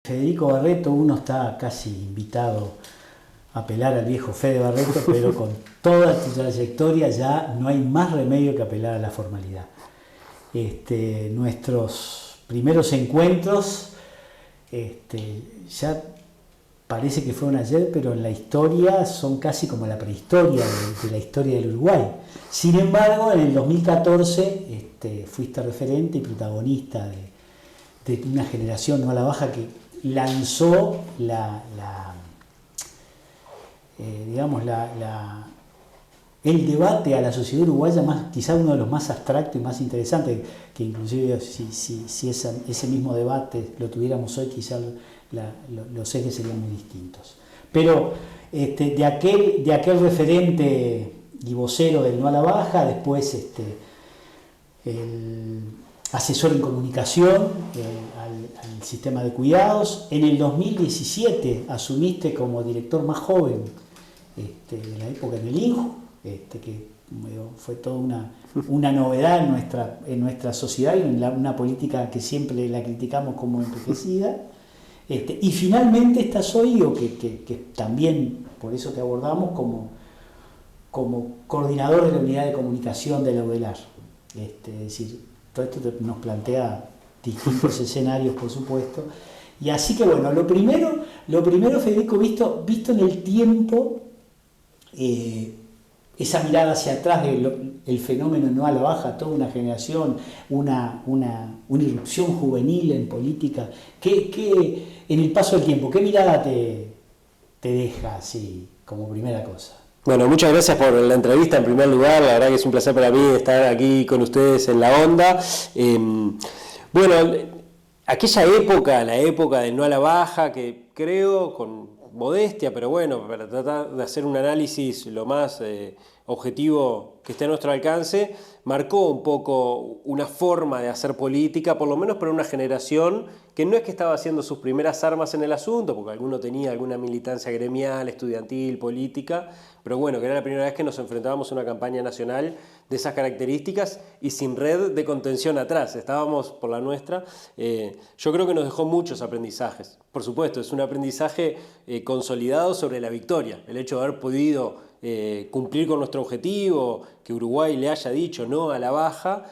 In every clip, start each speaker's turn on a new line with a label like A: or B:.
A: Federico Barreto, uno está casi invitado a apelar al viejo Fede Barreto, pero con toda tu trayectoria ya no hay más remedio que apelar a la formalidad. Nuestros primeros encuentros ya parece que fueron ayer, pero en la historia son casi como la prehistoria de la historia del Uruguay. Sin embargo, en el 2014 fuiste referente y protagonista de una generación no a la baja que lanzó el debate a la sociedad uruguaya, quizá uno de los más abstractos y más interesantes, que inclusive si ese mismo debate lo tuviéramos hoy, quizá los ejes serían muy distintos. Pero de aquel referente y vocero del no a la baja, después el asesor en comunicación al sistema de cuidados. En el 2017 asumiste como director más joven de la época en el INJU, que fue toda una novedad en nuestra sociedad y en una política que siempre la criticamos como enriquecida. Y finalmente estás hoy, que también por eso te abordamos como coordinador de la unidad de comunicación de la UDELAR. Es decir, todo esto nos plantea distintos escenarios, por supuesto. Y así que bueno, lo primero Federico, visto en el tiempo, esa mirada hacia atrás del fenómeno no a la baja, toda una generación, una irrupción juvenil en política, que en el paso del tiempo, ¿qué mirada te deja así como primera cosa?
B: Bueno, muchas gracias por la entrevista en primer lugar, la verdad que es un placer para mí estar aquí con ustedes en La Onda. Bueno, aquella época, la época del no a la baja, que creo, con modestia, pero bueno, para tratar de hacer un análisis lo más objetivo que esté a nuestro alcance, marcó un poco una forma de hacer política, por lo menos para una generación que no es que estaba haciendo sus primeras armas en el asunto, porque alguno tenía alguna militancia gremial, estudiantil, política, pero bueno, que era la primera vez que nos enfrentábamos a una campaña nacional de esas características y sin red de contención atrás, estábamos por la nuestra. Yo creo que nos dejó muchos aprendizajes. Por supuesto, es un aprendizaje consolidado sobre la victoria, el hecho de haber podido cumplir con nuestro objetivo, que Uruguay le haya dicho no a la baja,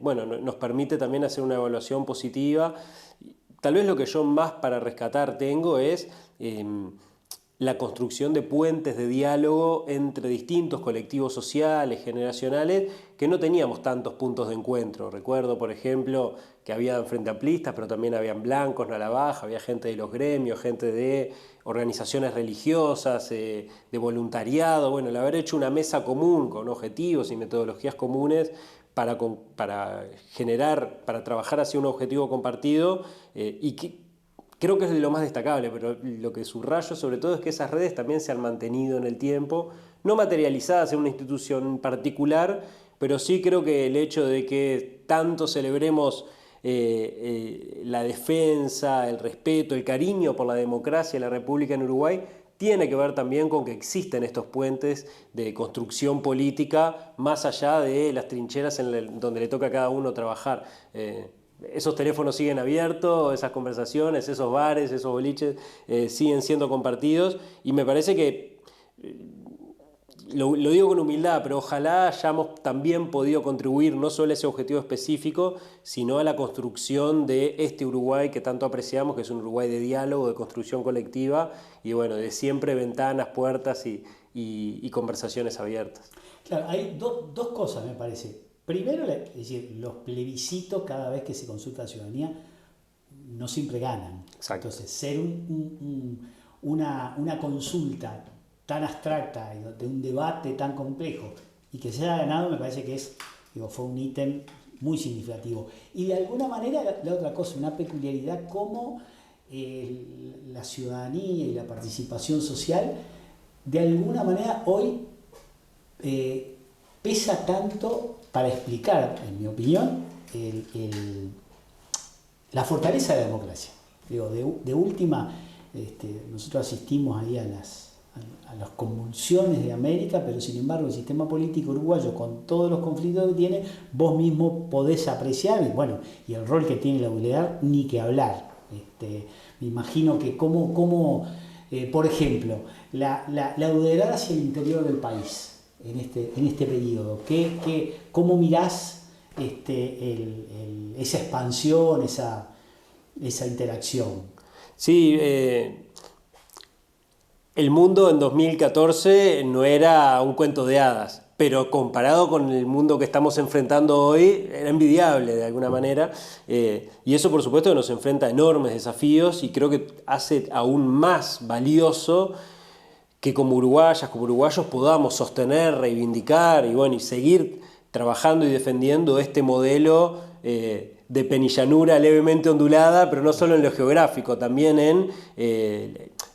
B: bueno, nos permite también hacer una evaluación positiva. Tal vez lo que yo más para rescatar tengo es la construcción de puentes de diálogo entre distintos colectivos sociales, generacionales, que no teníamos tantos puntos de encuentro. Recuerdo, por ejemplo, que había frente amplistas, pero también habían blancos, no a la baja, había gente de los gremios, gente de organizaciones religiosas, de voluntariado. Bueno, el haber hecho una mesa común con objetivos y metodologías comunes para generar, para trabajar hacia un objetivo compartido y que creo que es lo más destacable, pero lo que subrayo sobre todo es que esas redes también se han mantenido en el tiempo, no materializadas en una institución particular, pero sí creo que el hecho de que tanto celebremos la defensa, el respeto, el cariño por la democracia y la república en Uruguay, tiene que ver también con que existen estos puentes de construcción política más allá de las trincheras donde le toca a cada uno trabajar. Esos teléfonos siguen abiertos, esas conversaciones, esos bares, esos boliches siguen siendo compartidos y me parece que, lo digo con humildad, pero ojalá hayamos también podido contribuir no solo a ese objetivo específico, sino a la construcción de este Uruguay que tanto apreciamos, que es un Uruguay de diálogo, de construcción colectiva y bueno, de siempre ventanas, puertas y conversaciones abiertas.
A: Claro, hay dos cosas me parece. Primero, es decir, los plebiscitos cada vez que se consulta a la ciudadanía no siempre ganan.
B: Exacto.
A: Entonces, ser una consulta tan abstracta y de un debate tan complejo y que se haya ganado me parece que fue un ítem muy significativo. Y de alguna manera la otra cosa, una peculiaridad como la ciudadanía y la participación social de alguna manera hoy pesa tanto para explicar, en mi opinión, la fortaleza de la democracia. De última, nosotros asistimos ahí a las convulsiones de América, pero sin embargo el sistema político uruguayo, con todos los conflictos que tiene, vos mismo podés apreciar, y el rol que tiene la UDELAR, ni que hablar. Me imagino que por ejemplo, la UDELAR hacia el interior del país en este periodo, ¿cómo mirás esa expansión, esa interacción?
B: Sí, el mundo en 2014 no era un cuento de hadas, pero comparado con el mundo que estamos enfrentando hoy, era envidiable de alguna manera. Y eso, por supuesto, nos enfrenta a enormes desafíos y creo que hace aún más valioso que como uruguayas, como uruguayos podamos sostener, reivindicar y seguir trabajando y defendiendo este modelo de penillanura levemente ondulada, pero no solo en lo geográfico, también en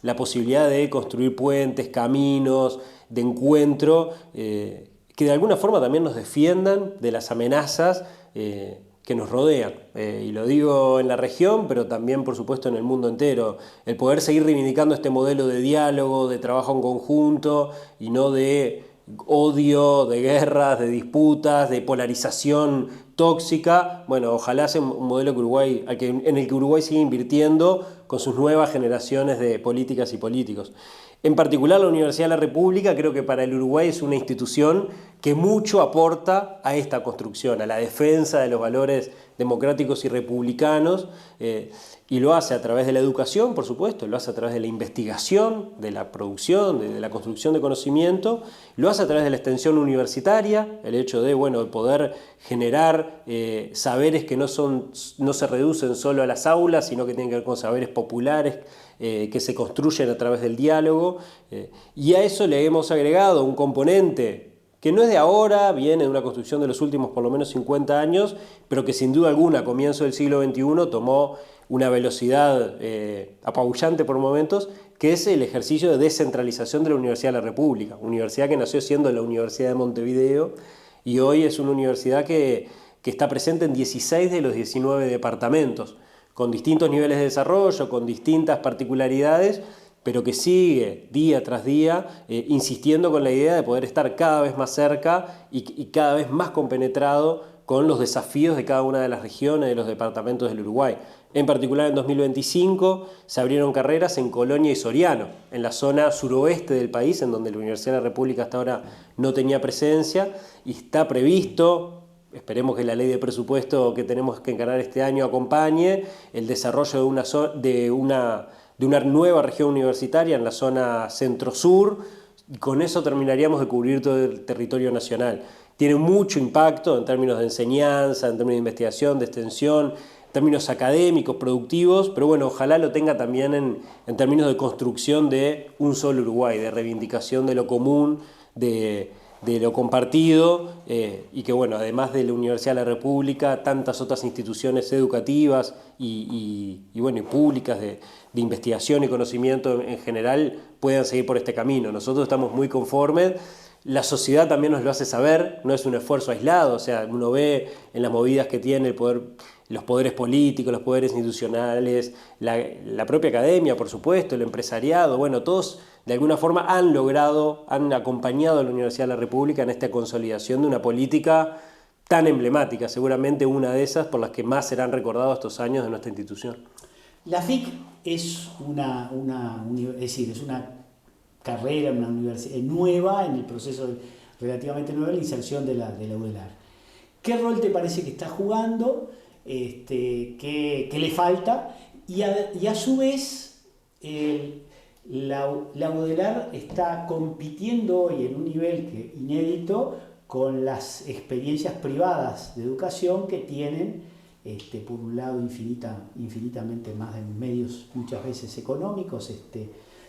B: la posibilidad de construir puentes, caminos, de encuentro, que de alguna forma también nos defiendan de las amenazas que nos rodean. Y lo digo en la región, pero también, por supuesto, en el mundo entero. El poder seguir reivindicando este modelo de diálogo, de trabajo en conjunto, y no de odio, de guerras, de disputas, de polarización tóxica. Bueno, ojalá sea un modelo en el que Uruguay siga invirtiendo con sus nuevas generaciones de políticas y políticos. En particular, la Universidad de la República creo que para el Uruguay es una institución que mucho aporta a esta construcción, a la defensa de los valores democráticos y republicanos, y lo hace a través de la educación, por supuesto, lo hace a través de la investigación, de la producción, de la construcción de conocimiento, lo hace a través de la extensión universitaria, el hecho de poder generar saberes que no se reducen solo a las aulas, sino que tienen que ver con saberes populares, que se construyen a través del diálogo, y a eso le hemos agregado un componente que no es de ahora, viene de una construcción de los últimos por lo menos 50 años, pero que sin duda alguna a comienzos del siglo XXI tomó una velocidad apabullante por momentos, que es el ejercicio de descentralización de la Universidad de la República, universidad que nació siendo la Universidad de Montevideo y hoy es una universidad que está presente en 16 de los 19 departamentos, con distintos niveles de desarrollo, con distintas particularidades, pero que sigue día tras día insistiendo con la idea de poder estar cada vez más cerca y cada vez más compenetrado con los desafíos de cada una de las regiones de los departamentos del Uruguay. En particular en 2025 se abrieron carreras en Colonia y Soriano, en la zona suroeste del país, en donde la Universidad de la República hasta ahora no tenía presencia, y está previsto, esperemos que la ley de presupuesto que tenemos que encarar este año acompañe, el desarrollo de una nueva región universitaria en la zona centro-sur, y con eso terminaríamos de cubrir todo el territorio nacional. Tiene mucho impacto en términos de enseñanza, en términos de investigación, de extensión, en términos académicos, productivos, pero bueno, ojalá lo tenga también en términos de construcción de un solo Uruguay, de reivindicación de lo común, de lo compartido, y que bueno, además de la Universidad de la República, tantas otras instituciones educativas y públicas de investigación y conocimiento en general puedan seguir por este camino. Nosotros estamos muy conformes, la sociedad también nos lo hace saber, no es un esfuerzo aislado, o sea, uno ve en las movidas que tiene el poder, los poderes políticos, los poderes institucionales, la propia academia, por supuesto, el empresariado, bueno, todos de alguna forma han acompañado a la Universidad de la República en esta consolidación de una política tan emblemática, seguramente una de esas por las que más serán recordados estos años de nuestra institución.
A: La FIC es una carrera, una universidad nueva, en el proceso relativamente nuevo de la inserción de la UDELAR. ¿Qué rol te parece que está jugando? ¿Qué le falta? Y a su vez, la UDELAR está compitiendo hoy en un nivel inédito con las experiencias privadas de educación que tienen, por un lado, infinitamente más de medios muchas veces económicos,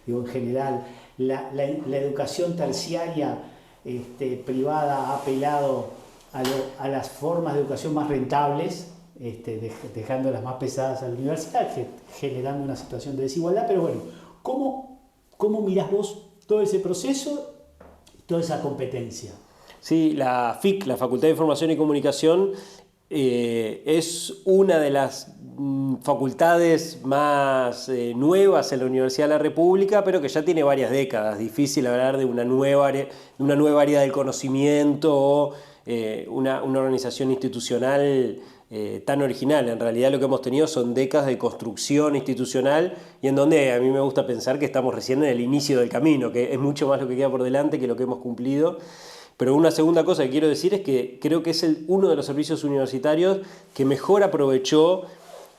A: en general, la educación terciaria privada ha apelado a las formas de educación más rentables, dejando las más pesadas a la universidad, generando una situación de desigualdad. Pero bueno, ¿cómo mirás vos todo ese proceso y toda esa competencia?
B: Sí, la FIC, la Facultad de Información y Comunicación, es una de las facultades más nuevas en la Universidad de la República, pero que ya tiene varias décadas. Difícil hablar de una nueva área del conocimiento o una organización institucional tan original. En realidad lo que hemos tenido son décadas de construcción institucional y en donde a mí me gusta pensar que estamos recién en el inicio del camino, que es mucho más lo que queda por delante que lo que hemos cumplido. Pero una segunda cosa que quiero decir es que creo que es uno de los servicios universitarios que mejor aprovechó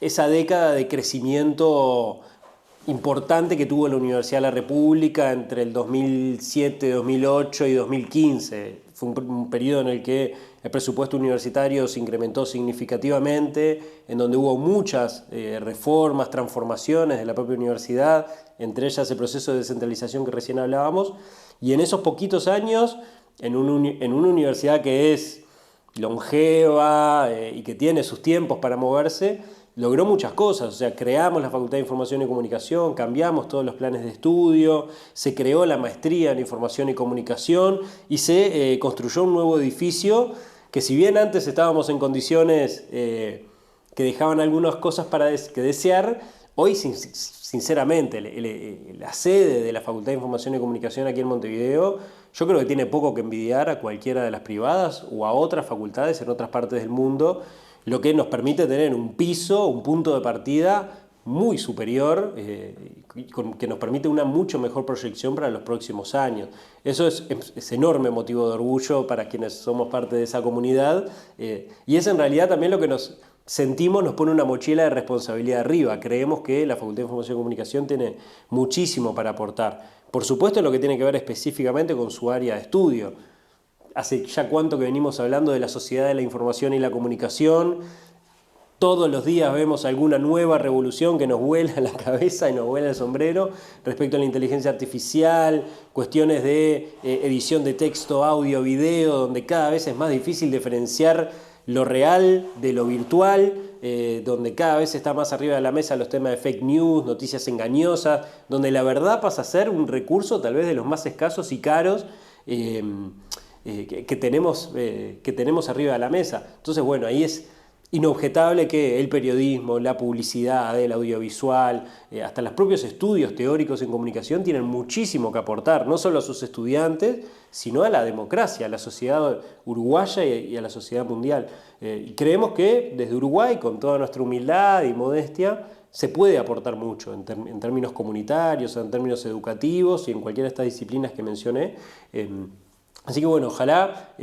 B: esa década de crecimiento importante que tuvo la Universidad de la República entre el 2007, 2008 y 2015. Fue un periodo en el que el presupuesto universitario se incrementó significativamente, en donde hubo muchas reformas, transformaciones de la propia universidad, entre ellas el proceso de descentralización que recién hablábamos, y en esos poquitos años, en una universidad que es longeva y que tiene sus tiempos para moverse, logró muchas cosas. O sea, creamos la Facultad de Información y Comunicación, cambiamos todos los planes de estudio, se creó la maestría en Información y Comunicación y se construyó un nuevo edificio que, si bien antes estábamos en condiciones que dejaban algunas cosas que desear, hoy sinceramente la sede de la Facultad de Información y Comunicación aquí en Montevideo, yo creo que tiene poco que envidiar a cualquiera de las privadas o a otras facultades en otras partes del mundo, lo que nos permite tener un piso, un punto de partida muy superior, que nos permite una mucho mejor proyección para los próximos años. Eso es enorme motivo de orgullo para quienes somos parte de esa comunidad, y es en realidad también lo que nos pone una mochila de responsabilidad arriba. Creemos que la Facultad de Información y Comunicación tiene muchísimo para aportar. Por supuesto, en lo que tiene que ver específicamente con su área de estudio. Hace ya cuánto que venimos hablando de la sociedad de la información y la comunicación. Todos los días vemos alguna nueva revolución que nos vuela la cabeza y nos vuela el sombrero respecto a la inteligencia artificial, cuestiones de edición de texto, audio, video, donde cada vez es más difícil diferenciar lo real de lo virtual, donde cada vez está más arriba de la mesa los temas de fake news, noticias engañosas, donde la verdad pasa a ser un recurso tal vez de los más escasos y caros que tenemos arriba de la mesa. Entonces, bueno, ahí es inobjetable que el periodismo, la publicidad, el audiovisual, hasta los propios estudios teóricos en comunicación tienen muchísimo que aportar, no solo a sus estudiantes, sino a la democracia, a la sociedad uruguaya y a la sociedad mundial. Y creemos que desde Uruguay, con toda nuestra humildad y modestia, se puede aportar mucho en términos comunitarios, en términos educativos y en cualquiera de estas disciplinas que mencioné. Así que bueno, ojalá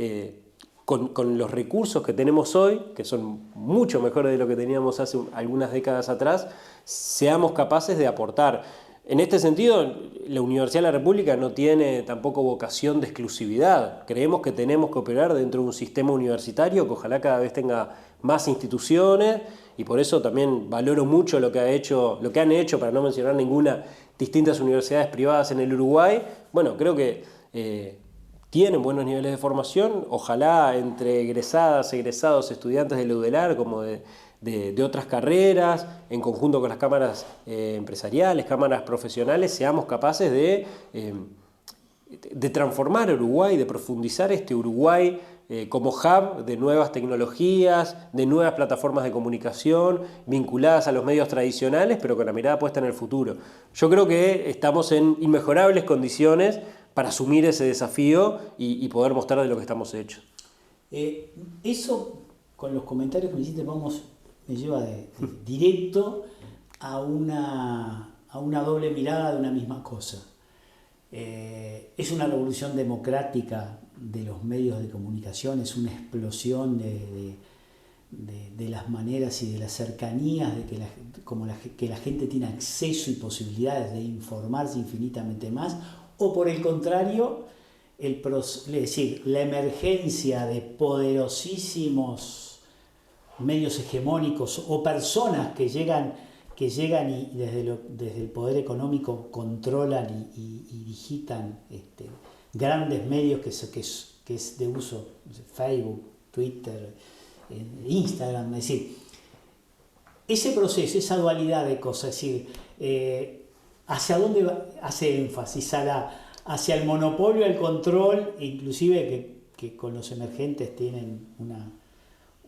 B: con los recursos que tenemos hoy, que son mucho mejores de lo que teníamos hace algunas décadas atrás, seamos capaces de aportar. En este sentido, la Universidad de la República no tiene tampoco vocación de exclusividad. Creemos que tenemos que operar dentro de un sistema universitario que ojalá cada vez tenga más instituciones, y por eso también valoro mucho lo que han hecho, para no mencionar ninguna, distintas universidades privadas en el Uruguay. Bueno, creo que tienen buenos niveles de formación, ojalá entre egresadas, egresados, estudiantes del UDELAR como de otras carreras, en conjunto con las cámaras empresariales, cámaras profesionales, seamos capaces de transformar Uruguay, de profundizar este Uruguay como hub de nuevas tecnologías, de nuevas plataformas de comunicación vinculadas a los medios tradicionales, pero con la mirada puesta en el futuro. Yo creo que estamos en inmejorables condiciones para asumir ese desafío y poder mostrar de lo que estamos hechos.
A: Eso, con los comentarios que me hiciste, me lleva directo a una doble mirada de una misma cosa. Es una revolución democrática de los medios de comunicación, es una explosión de las maneras y de las cercanías de que la gente tiene acceso y posibilidades de informarse infinitamente más, o por el contrario, es decir, la emergencia de poderosísimos medios hegemónicos o personas que llegan y desde el poder económico controlan y digitan grandes medios que es de uso, Facebook, Twitter, Instagram. Es decir, ese proceso, esa dualidad de cosas, es decir, ¿hacia dónde hace énfasis? Hacia el monopolio, el control, inclusive que con los emergentes tienen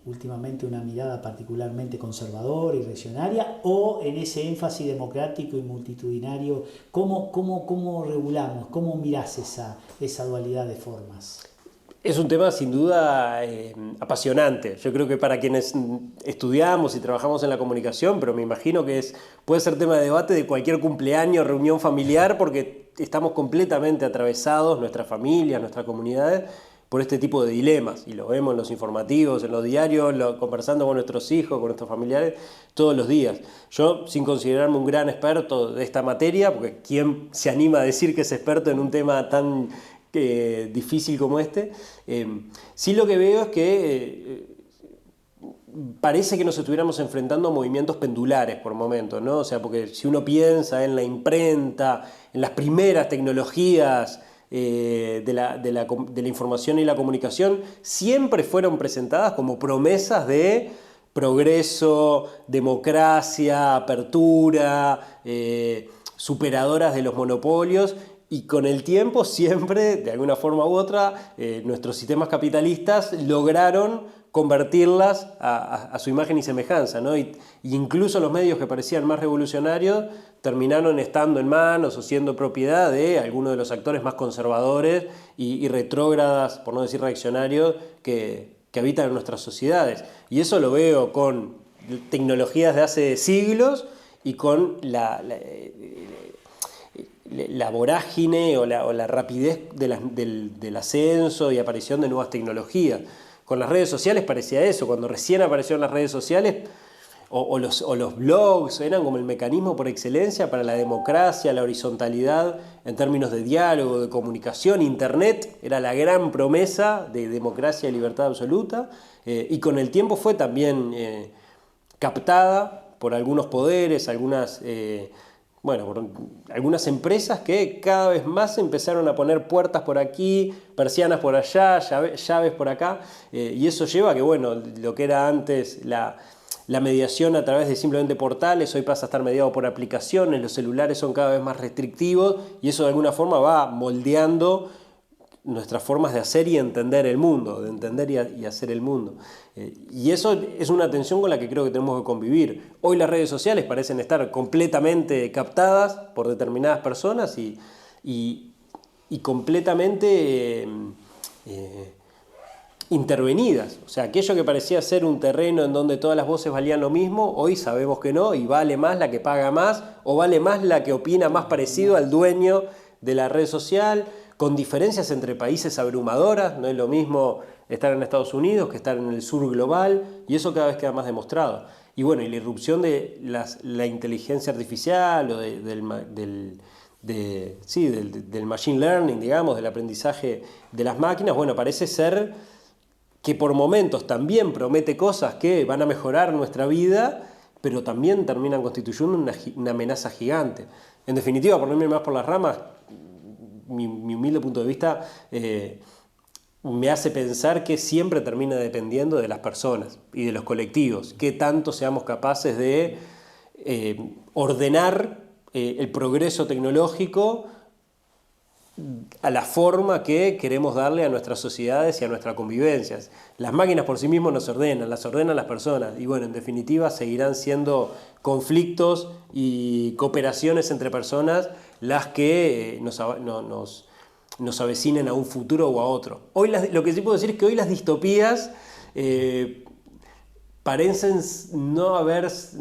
A: últimamente una mirada particularmente conservadora y reaccionaria, o en ese énfasis democrático y multitudinario? ¿Cómo regulamos? ¿Cómo mirás esa dualidad de formas?
B: Es un tema sin duda apasionante. Yo creo que para quienes estudiamos y trabajamos en la comunicación, pero me imagino que puede ser tema de debate de cualquier cumpleaños, reunión familiar, porque estamos completamente atravesados, nuestras familias, nuestras comunidades, por este tipo de dilemas. Y lo vemos en los informativos, en los diarios, conversando con nuestros hijos, con nuestros familiares, todos los días. Yo, sin considerarme un gran experto de esta materia, porque ¿quién se anima a decir que es experto en un tema tan difícil como este? Sí, lo que veo es que parece que nos estuviéramos enfrentando a movimientos pendulares por momentos, ¿no? O sea, porque si uno piensa en la imprenta, en las primeras tecnologías de la información y la comunicación, siempre fueron presentadas como promesas de progreso, democracia, apertura, superadoras de los monopolios. Y con el tiempo siempre, de alguna forma u otra, nuestros sistemas capitalistas lograron convertirlas a su imagen y semejanza, ¿no? Y incluso los medios que parecían más revolucionarios terminaron estando en manos o siendo propiedad de algunos de los actores más conservadores y retrógradas, por no decir reaccionarios, que habitan en nuestras sociedades. Y eso lo veo con tecnologías de hace siglos y con la vorágine o la rapidez del ascenso y aparición de nuevas tecnologías. Con las redes sociales parecía eso, cuando recién aparecieron las redes sociales o los blogs, eran como el mecanismo por excelencia para la democracia, la horizontalidad en términos de diálogo, de comunicación. Internet era la gran promesa de democracia y libertad absoluta, y con el tiempo fue también captada por algunos poderes, algunas empresas que cada vez más empezaron a poner puertas por aquí, persianas por allá, llaves por acá, y eso lleva a que, lo que era antes la mediación a través de simplemente portales, hoy pasa a estar mediado por aplicaciones, los celulares son cada vez más restrictivos, y eso de alguna forma va moldeando nuestras formas de hacer y entender el mundo, de entender y hacer el mundo. Y eso es una tensión con la que creo que tenemos que convivir. Hoy las redes sociales parecen estar completamente captadas por determinadas personas y completamente intervenidas. O sea, aquello que parecía ser un terreno en donde todas las voces valían lo mismo, hoy sabemos que no, y vale más la que paga más, o vale más la que opina más parecido al dueño de la red social, con diferencias entre países abrumadoras. No es lo mismo estar en Estados Unidos que estar en el sur global, y eso cada vez queda más demostrado. Y y la irrupción de la inteligencia artificial o del machine learning, digamos, del aprendizaje de las máquinas, parece ser que por momentos también promete cosas que van a mejorar nuestra vida, pero también terminan constituyendo una amenaza gigante. En definitiva, por no irme más por las ramas, mi humilde punto de vista me hace pensar que siempre termina dependiendo de las personas y de los colectivos, qué tanto seamos capaces de ordenar el progreso tecnológico a la forma que queremos darle a nuestras sociedades y a nuestras convivencias. Las máquinas por sí mismas nos ordenan, las ordenan las personas, y en definitiva seguirán siendo conflictos y cooperaciones entre personas las que nos avecinen a un futuro o a otro. Hoy lo que sí puedo decir es que hoy las distopías parecen no haberlas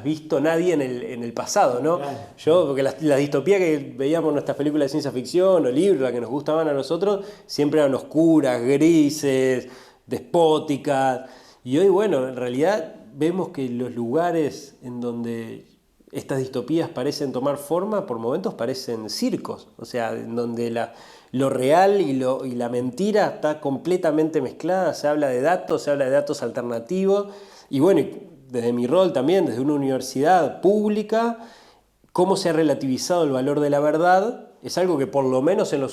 B: visto nadie en el pasado, ¿no? Claro. Porque las distopías que veíamos en nuestras películas de ciencia ficción o libros, las que nos gustaban a nosotros, siempre eran oscuras, grises, despóticas. Y hoy, en realidad vemos que los lugares en donde estas distopías parecen tomar forma, por momentos parecen circos, o sea, en donde lo real y la mentira está completamente mezclada. Se habla de datos alternativos, y desde mi rol también, desde una universidad pública, cómo se ha relativizado el valor de la verdad, es algo que por lo menos en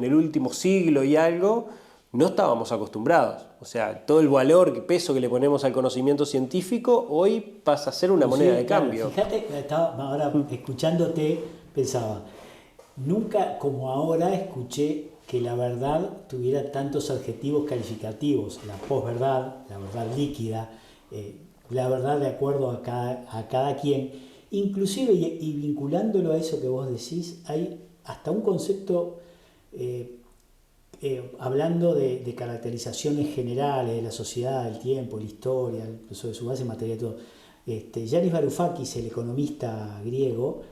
B: el último siglo y algo no estábamos acostumbrados. O sea, todo el valor, peso que le ponemos al conocimiento científico hoy pasa a ser una moneda de cambio.
A: Fíjate, ahora escuchándote pensaba, nunca como ahora escuché que la verdad tuviera tantos adjetivos calificativos: la posverdad, la verdad líquida, la verdad de acuerdo a cada quien. Inclusive, y vinculándolo a eso que vos decís, hay hasta un concepto hablando de caracterizaciones generales de la sociedad, del tiempo, la historia, sobre su base material, todo. Yanis Varoufakis, el economista griego,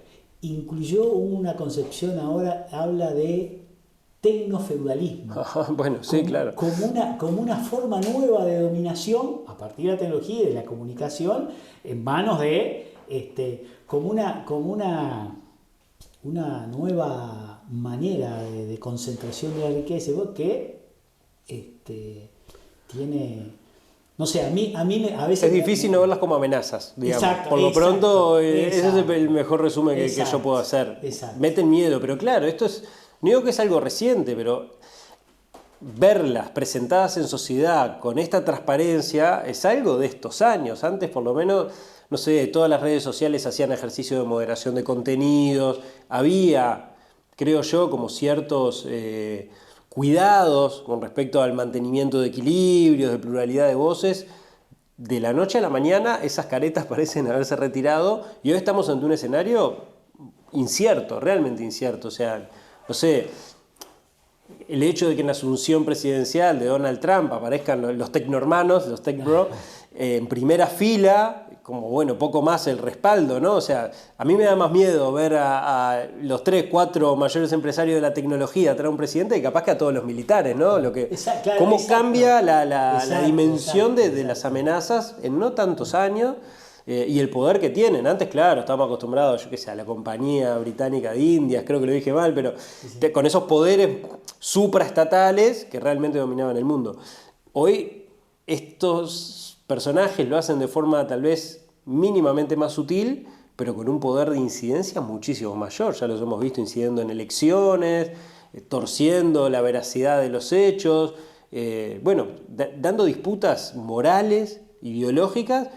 A: incluyó una concepción, ahora habla de tecnofeudalismo.
B: Bueno, sí, claro.
A: Como una forma nueva de dominación a partir de la tecnología y de la comunicación en manos de, como una nueva manera de concentración de la riqueza que tiene, no sé, a veces
B: es difícil no verlas como amenazas, digamos.
A: Exacto,
B: por lo pronto, ese es
A: exacto,
B: el mejor resumen que yo puedo hacer.
A: Exacto.
B: Meten miedo, pero claro, esto es, no digo que es algo reciente, pero verlas presentadas en sociedad con esta transparencia es algo de estos años. Antes, por lo menos, no sé, todas las redes sociales hacían ejercicio de moderación de contenidos, había, creo yo, como ciertos cuidados con respecto al mantenimiento de equilibrios, de pluralidad de voces. De la noche a la mañana esas caretas parecen haberse retirado y hoy estamos ante un escenario incierto, realmente incierto. O sea, no sé, el hecho de que en la asunción presidencial de Donald Trump aparezcan los tecnohermanos, los tech bro, en primera fila, como bueno, poco más el respaldo, ¿no? O sea, a mí me da más miedo ver a los 3, 4 mayores empresarios de la tecnología atrás de un presidente que capaz que a todos los militares, ¿no? Cómo cambia la dimensión de las amenazas en no tantos años. Y el poder que tienen. Antes, claro, estábamos acostumbrados, yo qué sé, a la Compañía Británica de Indias, creo que lo dije mal, pero sí. Con esos poderes supraestatales que realmente dominaban el mundo. Hoy estos personajes lo hacen de forma tal vez mínimamente más sutil, pero con un poder de incidencia muchísimo mayor. Ya los hemos visto incidiendo en elecciones, torciendo la veracidad de los hechos, dando disputas morales, ideológicas,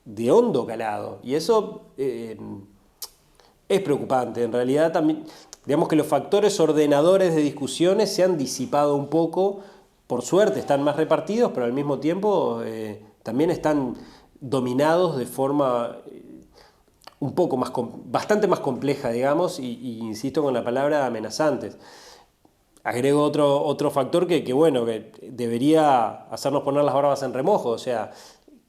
B: de hondo calado, y eso es preocupante. En realidad también, digamos que los factores ordenadores de discusiones se han disipado un poco, por suerte están más repartidos, pero al mismo tiempo también están dominados de forma un poco más, bastante más compleja, digamos, y insisto con la palabra amenazantes. Agrego otro factor que debería hacernos poner las barbas en remojo, o sea,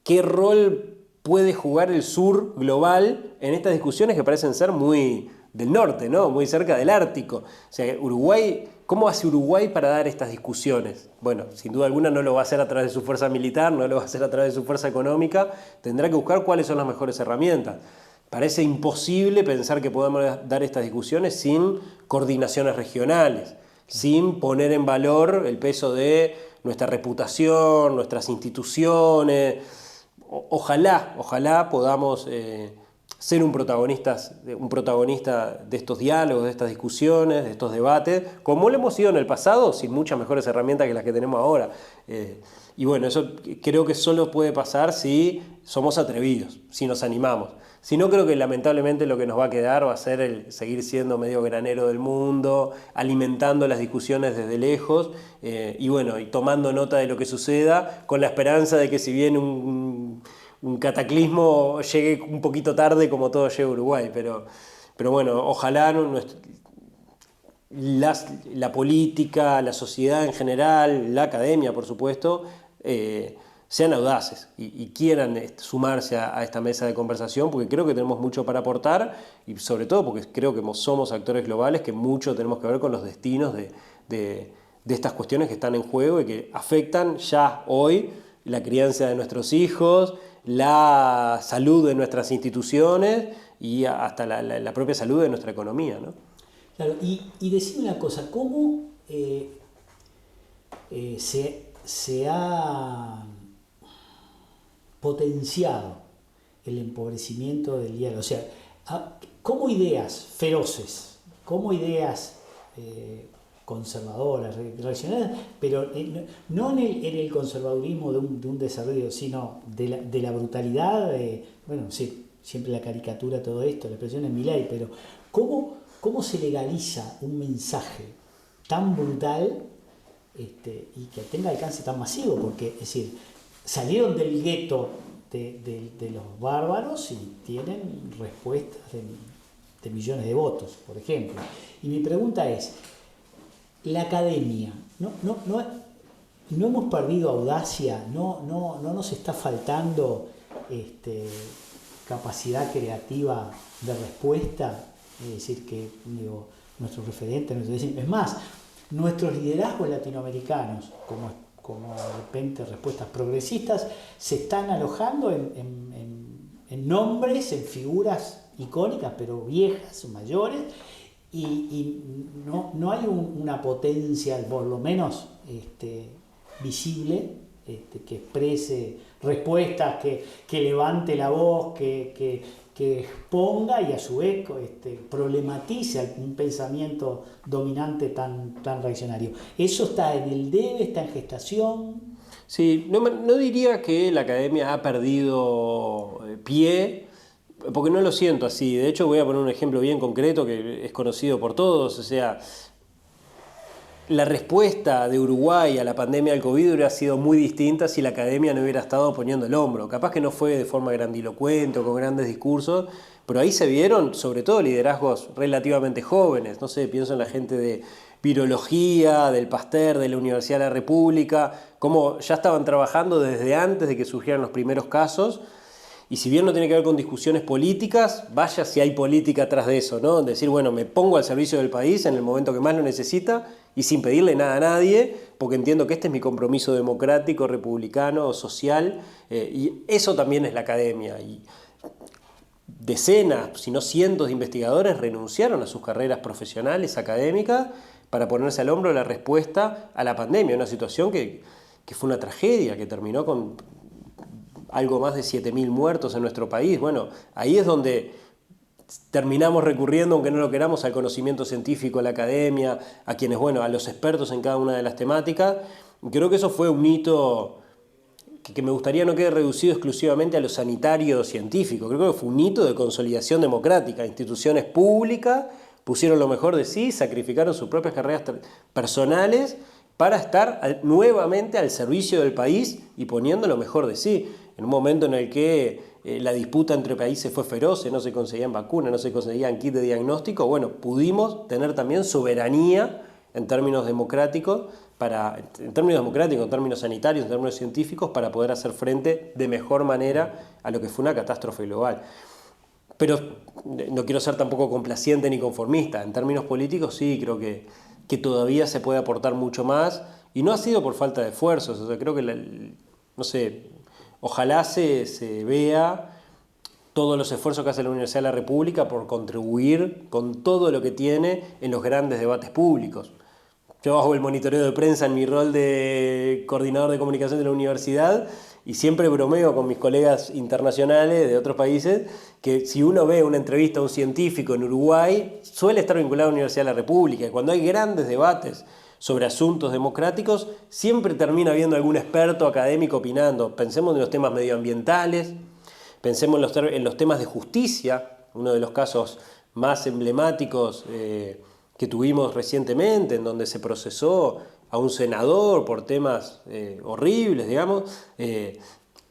B: ¿qué rol puede jugar el sur global en estas discusiones que parecen ser muy del norte, ¿no? Muy cerca del Ártico? O sea, Uruguay, ¿cómo hace Uruguay para dar estas discusiones? Bueno, sin duda alguna no lo va a hacer a través de su fuerza militar, no lo va a hacer a través de su fuerza económica, tendrá que buscar cuáles son las mejores herramientas. Parece imposible pensar que podamos dar estas discusiones sin coordinaciones regionales, sin poner en valor el peso de nuestra reputación, nuestras instituciones. Ojalá podamos ser un protagonista de estos diálogos, de estas discusiones, de estos debates, como lo hemos sido en el pasado, sin muchas mejores herramientas que las que tenemos ahora. Y bueno, eso creo que solo puede pasar si somos atrevidos, si nos animamos. Si no, creo que lamentablemente lo que nos va a quedar va a ser el seguir siendo medio granero del mundo, alimentando las discusiones desde lejos y tomando nota de lo que suceda, con la esperanza de que si viene un cataclismo llegue un poquito tarde como todo llega a Uruguay. Pero bueno, ojalá la política, la sociedad en general, la academia por supuesto, sean audaces y quieran sumarse a esta mesa de conversación, porque creo que tenemos mucho para aportar y sobre todo porque creo que somos actores globales que mucho tenemos que ver con los destinos de estas cuestiones que están en juego y que afectan ya hoy la crianza de nuestros hijos, la salud de nuestras instituciones y hasta la propia salud de nuestra economía, ¿no?
A: Claro, y decime una cosa, ¿cómo se ha potenciado el empobrecimiento del diálogo? O sea, ¿cómo ideas feroces, cómo ideas conservadoras, reaccionarias, pero no en el conservadurismo de un desarrollo, sino de la brutalidad, sí, siempre la caricatura, todo esto, la expresión es Milei, pero ¿cómo se legaliza un mensaje tan brutal y que tenga alcance tan masivo? Porque, es decir, salieron del gueto de los bárbaros y tienen respuestas de millones de votos, por ejemplo. Y mi pregunta es, ¿la academia no hemos perdido audacia, no nos está faltando capacidad creativa de respuesta. Es decir, que nuestros referentes, es más, nuestros liderazgos latinoamericanos, como de repente respuestas progresistas, se están alojando en nombres, en figuras icónicas, pero viejas o mayores, y no hay una potencia, por lo menos visible, que exprese respuestas, que levante la voz, que exponga y a su vez problematice un pensamiento dominante tan reaccionario. Eso está en el debe, está en gestación.
B: Sí, no diría que la academia ha perdido pie, porque no lo siento así. De hecho, voy a poner un ejemplo bien concreto que es conocido por todos. O sea, la respuesta de Uruguay a la pandemia del COVID hubiera sido muy distinta si la academia no hubiera estado poniendo el hombro. Capaz que no fue de forma grandilocuente o con grandes discursos, pero ahí se vieron sobre todo liderazgos relativamente jóvenes. No sé, pienso en la gente de virología, del Pasteur, de la Universidad de la República, cómo ya estaban trabajando desde antes de que surgieran los primeros casos. Y si bien no tiene que ver con discusiones políticas, vaya si hay política atrás de eso, ¿no? Decir, bueno, me pongo al servicio del país en el momento que más lo necesita y sin pedirle nada a nadie, porque entiendo que este es mi compromiso democrático, republicano, social, y eso también es la academia. Y decenas, si no cientos de investigadores renunciaron a sus carreras profesionales, académicas, para ponerse al hombro la respuesta a la pandemia, una situación que fue una tragedia, que terminó con algo más de 7.000 muertos en nuestro país. Bueno, ahí es donde terminamos recurriendo, aunque no lo queramos, al conocimiento científico, a la academia, a quienes, a los expertos en cada una de las temáticas. Creo que eso fue un hito que me gustaría no quede reducido exclusivamente a lo sanitario científico. Creo que fue un hito de consolidación democrática. Instituciones públicas pusieron lo mejor de sí, sacrificaron sus propias carreras personales para estar nuevamente al servicio del país y poniendo lo mejor de sí. En un momento en el que la disputa entre países fue feroz, no se conseguían vacunas, no se conseguían kits de diagnóstico, pudimos tener también soberanía en términos democráticos, en términos sanitarios, en términos científicos, para poder hacer frente de mejor manera a lo que fue una catástrofe global. Pero no quiero ser tampoco complaciente ni conformista. En términos políticos sí, creo que todavía se puede aportar mucho más, y no ha sido por falta de esfuerzos. O sea, creo que, ojalá se vea todos los esfuerzos que hace la Universidad de la República por contribuir con todo lo que tiene en los grandes debates públicos. Yo hago el monitoreo de prensa en mi rol de coordinador de comunicación de la universidad y siempre bromeo con mis colegas internacionales de otros países que si uno ve una entrevista a un científico en Uruguay, suele estar vinculado a la Universidad de la República. Y cuando hay grandes debates sobre asuntos democráticos, siempre termina habiendo algún experto académico opinando. Pensemos en los temas medioambientales, pensemos en los temas de justicia, uno de los casos más emblemáticos que tuvimos recientemente, en donde se procesó a un senador por temas horribles, digamos.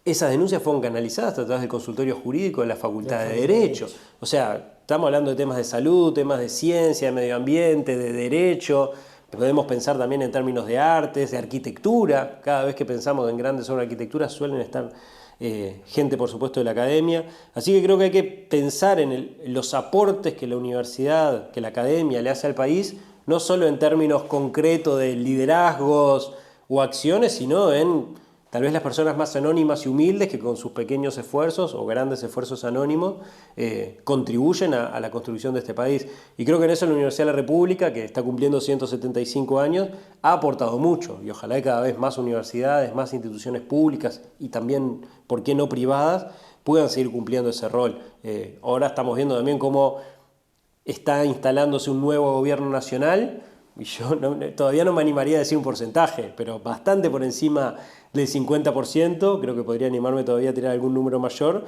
B: Esas denuncias fueron canalizadas a través del consultorio jurídico de la Facultad de Derecho. O sea, estamos hablando de temas de salud, temas de ciencia, de medio ambiente, de derecho. Podemos pensar también en términos de artes, de arquitectura. Cada vez que pensamos en grandes obras de arquitectura suelen estar gente, por supuesto, de la academia. Así que creo que hay que pensar en los aportes que la universidad, que la academia le hace al país, no solo en términos concretos de liderazgos o acciones, sino en tal vez las personas más anónimas y humildes que con sus pequeños esfuerzos o grandes esfuerzos anónimos contribuyen a la construcción de este país. Y creo que en eso la Universidad de la República, que está cumpliendo 175 años, ha aportado mucho. Y ojalá que cada vez más universidades, más instituciones públicas y también, ¿por qué no privadas?, puedan seguir cumpliendo ese rol. Ahora estamos viendo también cómo está instalándose un nuevo gobierno nacional, y yo todavía no me animaría a decir un porcentaje, pero bastante por encima del 50%, creo que podría animarme todavía a tirar algún número mayor,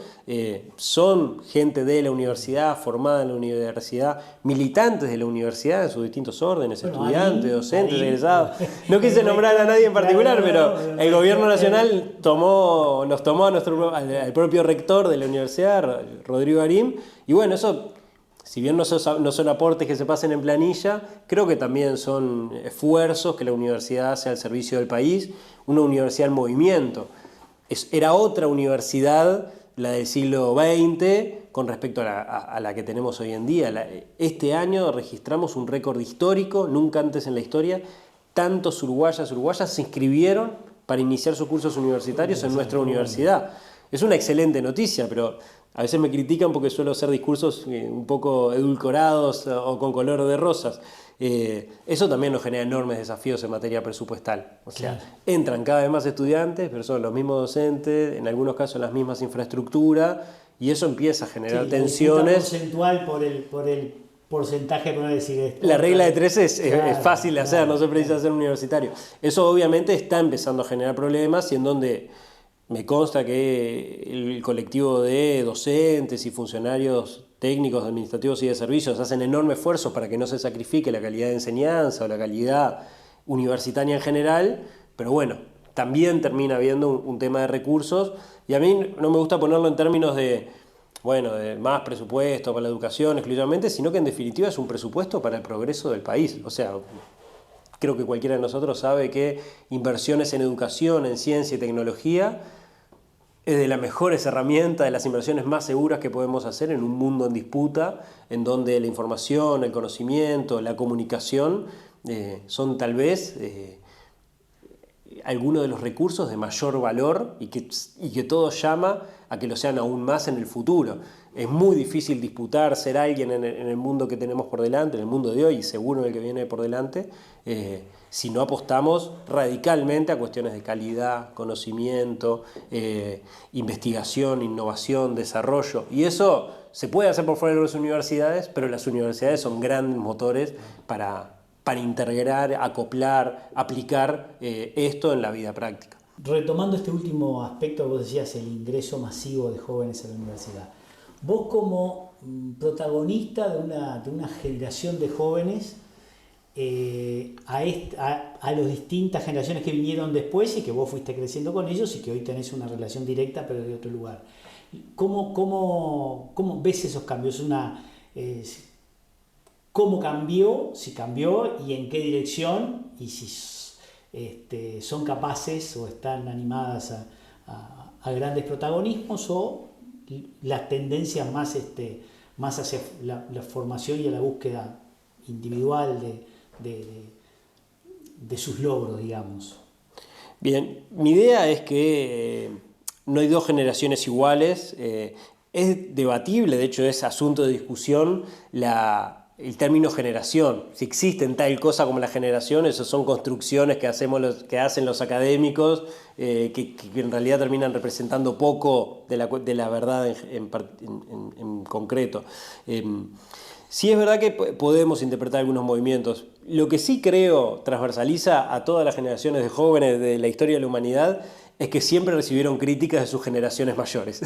B: son gente de la universidad, formada en la universidad, militantes de la universidad en sus distintos órdenes, estudiantes, docentes, egresados. No quise nombrar a nadie en particular, pero el gobierno nacional nos tomó al propio rector de la universidad, Rodrigo Garín, y eso si bien no son aportes que se pasen en planilla, creo que también son esfuerzos que la universidad hace al servicio del país, una universidad en movimiento. Era otra universidad, la del siglo XX, con respecto a la que tenemos hoy en día. Este año registramos un récord histórico, nunca antes en la historia, tantos uruguayas se inscribieron para iniciar sus cursos universitarios en nuestra universidad. Es una excelente noticia, pero a veces me critican porque suelo hacer discursos un poco edulcorados o con color de rosas. Eso también nos genera enormes desafíos en materia presupuestal. O sea, entran cada vez más estudiantes, pero son los mismos docentes, en algunos casos las mismas infraestructuras, y eso empieza a generar tensiones.
A: Porcentual por el porcentaje, por no decir esto.
B: La regla de 3 es fácil de hacer, no se precisa ser universitario. Eso obviamente está empezando a generar problemas, y en donde me consta que el colectivo de docentes y funcionarios técnicos, administrativos y de servicios hacen enorme esfuerzo para que no se sacrifique la calidad de enseñanza o la calidad universitaria en general, pero bueno, también termina habiendo un tema de recursos, y a mí no me gusta ponerlo en términos de más presupuesto para la educación exclusivamente, sino que en definitiva es un presupuesto para el progreso del país. O sea, creo que cualquiera de nosotros sabe que inversiones en educación, en ciencia y tecnología es de las mejores herramientas, de las inversiones más seguras que podemos hacer en un mundo en disputa, en donde la información, el conocimiento, la comunicación son tal vez algunos de los recursos de mayor valor, y que todo llama a que lo sean aún más en el futuro. Es muy difícil disputar, ser alguien en el mundo que tenemos por delante, en el mundo de hoy y seguro en el que viene por delante, si no apostamos radicalmente a cuestiones de calidad, conocimiento, investigación, innovación, desarrollo. Y eso se puede hacer por fuera de las universidades, pero las universidades son grandes motores para integrar, acoplar, aplicar esto en la vida práctica.
A: Retomando este último aspecto, vos decías el ingreso masivo de jóvenes a la universidad. Vos como protagonista de una generación de jóvenes, a las distintas generaciones que vinieron después y que vos fuiste creciendo con ellos y que hoy tenés una relación directa pero de otro lugar. ¿Cómo ves esos cambios? ¿Cómo cambió? Si cambió y en qué dirección, y si son capaces o están animadas a grandes protagonismos, o las tendencias más hacia la formación y a la búsqueda individual de sus logros, digamos.
B: Bien, mi idea es que no hay dos generaciones iguales. Es debatible, de hecho es asunto de discusión el término generación. Si existen tal cosa como la generación, eso son construcciones que hacen los académicos, que en realidad terminan representando poco de la verdad en concreto. Sí es verdad que podemos interpretar algunos movimientos. Lo que sí creo transversaliza a todas las generaciones de jóvenes de la historia de la humanidad es que siempre recibieron críticas de sus generaciones mayores.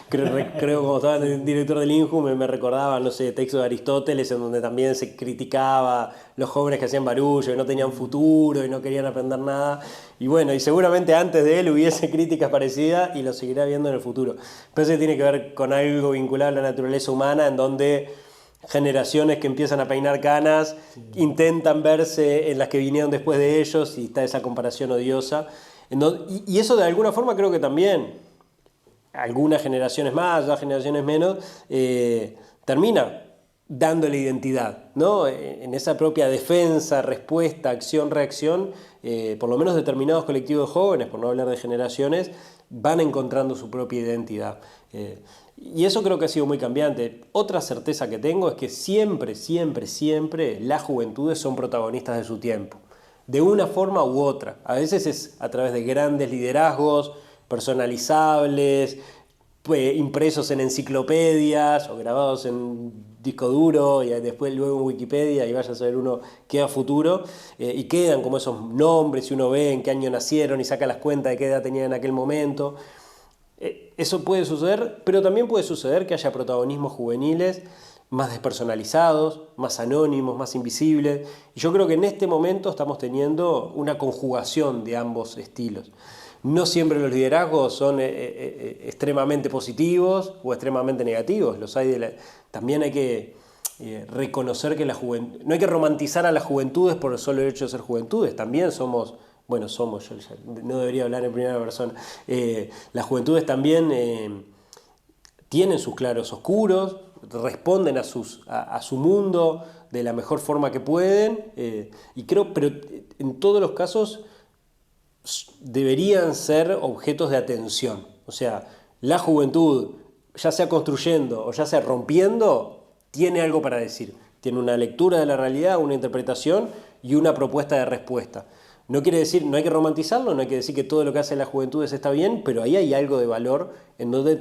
B: Creo como estaba el director del INJU, me recordaba, no sé, textos de Aristóteles en donde también se criticaba los jóvenes que hacían barullo, que no tenían futuro y no querían aprender nada. Y bueno, y seguramente antes de él hubiese críticas parecidas y lo seguirá viendo en el futuro. Pero eso tiene que ver con algo vinculado a la naturaleza humana, en donde generaciones que empiezan a peinar canas intentan verse en las que vinieron después de ellos, y está esa comparación odiosa. Y eso de alguna forma creo que también, algunas generaciones más, otras generaciones menos, termina dándole identidad, ¿no? En esa propia defensa, respuesta, acción, reacción, por lo menos determinados colectivos de jóvenes, por no hablar de generaciones, van encontrando su propia identidad. Y eso creo que ha sido muy cambiante. Otra certeza que tengo es que siempre las juventudes son protagonistas de su tiempo, de una forma u otra. A veces es a través de grandes liderazgos personalizables, impresos en enciclopedias o grabados en disco duro y después luego en Wikipedia, y vaya a saber uno qué a futuro, y quedan como esos nombres y uno ve en qué año nacieron y saca las cuentas de qué edad tenían en aquel momento. Eso puede suceder, pero también puede suceder que haya protagonismos juveniles más despersonalizados, más anónimos, más invisibles. Y yo creo que en este momento estamos teniendo una conjugación de ambos estilos. No siempre los liderazgos son extremadamente positivos o extremadamente negativos. También hay que reconocer que la juventud, no hay que romantizar a las juventudes por el solo hecho de ser juventudes, también somos, bueno, somos, yo ya no debería hablar en primera persona, las juventudes también tienen sus claros oscuros, responden a su mundo de la mejor forma que pueden, y creo, pero en todos los casos deberían ser objetos de atención. O sea, la juventud, ya sea construyendo o ya sea rompiendo, tiene algo para decir. Tiene una lectura de la realidad, una interpretación y una propuesta de respuesta. No quiere decir, no hay que romantizarlo, no hay que decir que todo lo que hace la juventud está bien, pero ahí hay algo de valor en donde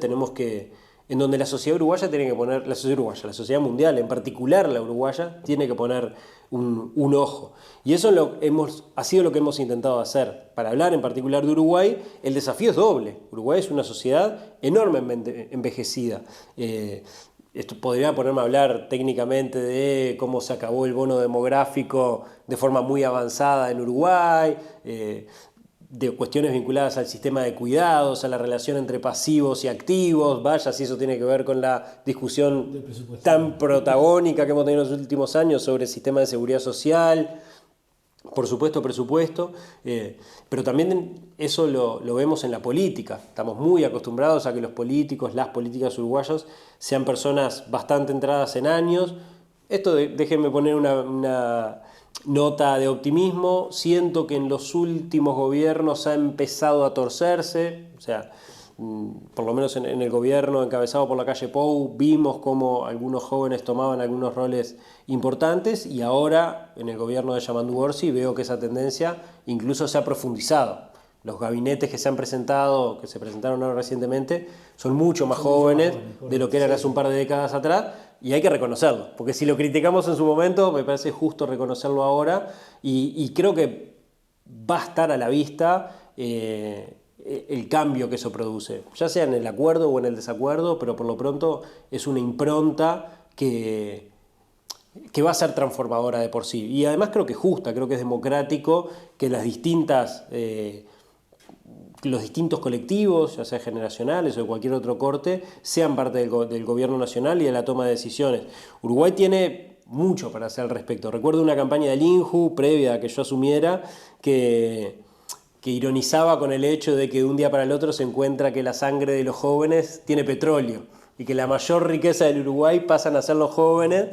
B: en donde la sociedad uruguaya tiene que poner, la sociedad mundial, en particular la uruguaya, tiene que poner un ojo. Y eso ha sido lo que hemos intentado hacer. Para hablar en particular de Uruguay, el desafío es doble. Uruguay es una sociedad enormemente envejecida. Esto podría ponerme a hablar técnicamente de cómo se acabó el bono demográfico de forma muy avanzada en Uruguay, de cuestiones vinculadas al sistema de cuidados, a la relación entre pasivos y activos, vaya si eso tiene que ver con la discusión tan protagónica que hemos tenido en los últimos años sobre el sistema de seguridad social, por supuesto presupuesto, pero también eso lo vemos en la política. Estamos muy acostumbrados a que los políticos, las políticas uruguayos, sean personas bastante entradas en años. Esto déjenme poner una nota de optimismo. Siento que en los últimos gobiernos ha empezado a torcerse, o sea, por lo menos en el gobierno encabezado por la calle Pou, vimos cómo algunos jóvenes tomaban algunos roles importantes, y ahora en el gobierno de Yamandu Orsi veo que esa tendencia incluso se ha profundizado. Los gabinetes que se presentaron ahora recientemente, son mucho más jóvenes de lo que eran hace un par de décadas atrás, y hay que reconocerlo, porque si lo criticamos en su momento, me parece justo reconocerlo ahora, y creo que va a estar a la vista el cambio que eso produce, ya sea en el acuerdo o en el desacuerdo, pero por lo pronto es una impronta que va a ser transformadora de por sí. Y además creo que es justa, creo que es democrático que los distintos colectivos, ya sea generacionales o de cualquier otro corte, sean parte del gobierno nacional y de la toma de decisiones. Uruguay tiene mucho para hacer al respecto. Recuerdo una campaña del INJU, previa a que yo asumiera, que ironizaba con el hecho de que de un día para el otro se encuentra que la sangre de los jóvenes tiene petróleo y que la mayor riqueza del Uruguay pasan a ser los jóvenes.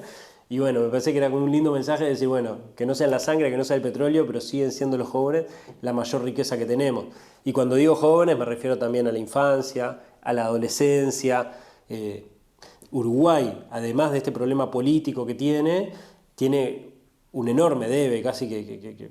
B: Y bueno, me parece que era un lindo mensaje de decir, bueno, que no sea la sangre, que no sea el petróleo, pero siguen siendo los jóvenes la mayor riqueza que tenemos. Y cuando digo jóvenes me refiero también a la infancia, a la adolescencia. Uruguay, además de este problema político que tiene un enorme debe, casi que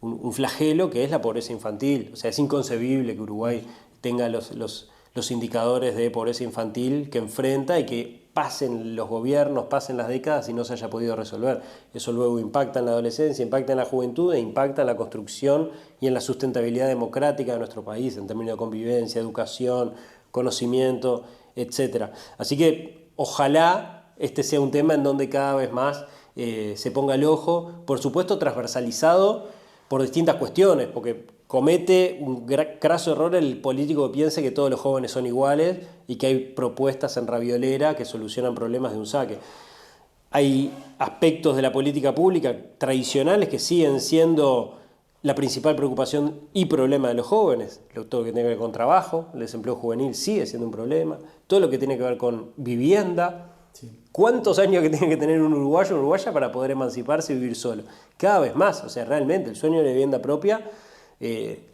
B: un flagelo, que es la pobreza infantil. O sea, es inconcebible que Uruguay tenga los indicadores de pobreza infantil que enfrenta y que pasen los gobiernos, pasen las décadas y no se haya podido resolver. Eso luego impacta en la adolescencia, impacta en la juventud e impacta en la construcción y en la sustentabilidad democrática de nuestro país, en términos de convivencia, educación, conocimiento, etc. Así que ojalá este sea un tema en donde cada vez más se ponga el ojo, por supuesto transversalizado por distintas cuestiones, porque comete un craso error el político que piense que todos los jóvenes son iguales y que hay propuestas en raviolera que solucionan problemas de un saque. Hay aspectos de la política pública tradicionales que siguen siendo la principal preocupación y problema de los jóvenes. Todo lo que tiene que ver con trabajo, el desempleo juvenil sigue siendo un problema, todo lo que tiene que ver con vivienda. Sí. ¿Cuántos años que tiene que tener un uruguayo o uruguaya para poder emanciparse y vivir solo? Cada vez más, o sea, realmente el sueño de la vivienda propia,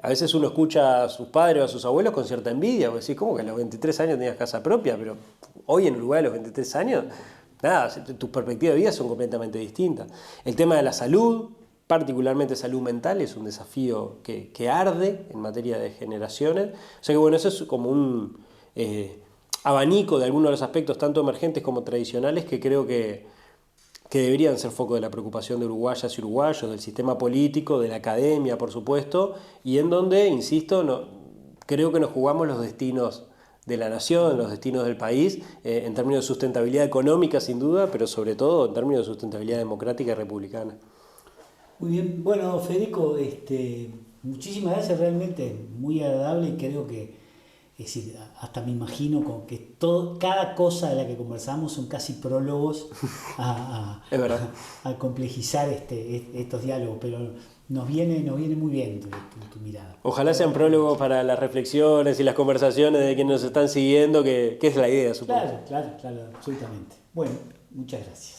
B: a veces uno escucha a sus padres o a sus abuelos con cierta envidia, porque decís, ¿cómo que a los 23 años tenías casa propia? Pero hoy en Uruguay a los 23 años, nada, tus perspectivas de vida son completamente distintas. El tema de la salud, particularmente salud mental, es un desafío que arde en materia de generaciones. O sea que bueno, eso es como un abanico de algunos de los aspectos tanto emergentes como tradicionales que creo que deberían ser foco de la preocupación de uruguayas y uruguayos, del sistema político, de la academia, por supuesto, y en donde, insisto, creo que nos jugamos los destinos de la nación, los destinos del país, en términos de sustentabilidad económica, sin duda, pero sobre todo en términos de sustentabilidad democrática y republicana.
A: Muy bien, bueno, Federico, muchísimas gracias, realmente muy agradable, y creo que Es decir, hasta me imagino como que cada cosa de la que conversamos son casi prólogos
B: Es verdad.
A: a complejizar estos diálogos, pero nos viene muy bien tu mirada.
B: Ojalá sean prólogos para las reflexiones y las conversaciones de quienes nos están siguiendo, que es la idea, supongo.
A: Claro, absolutamente. Bueno, muchas gracias.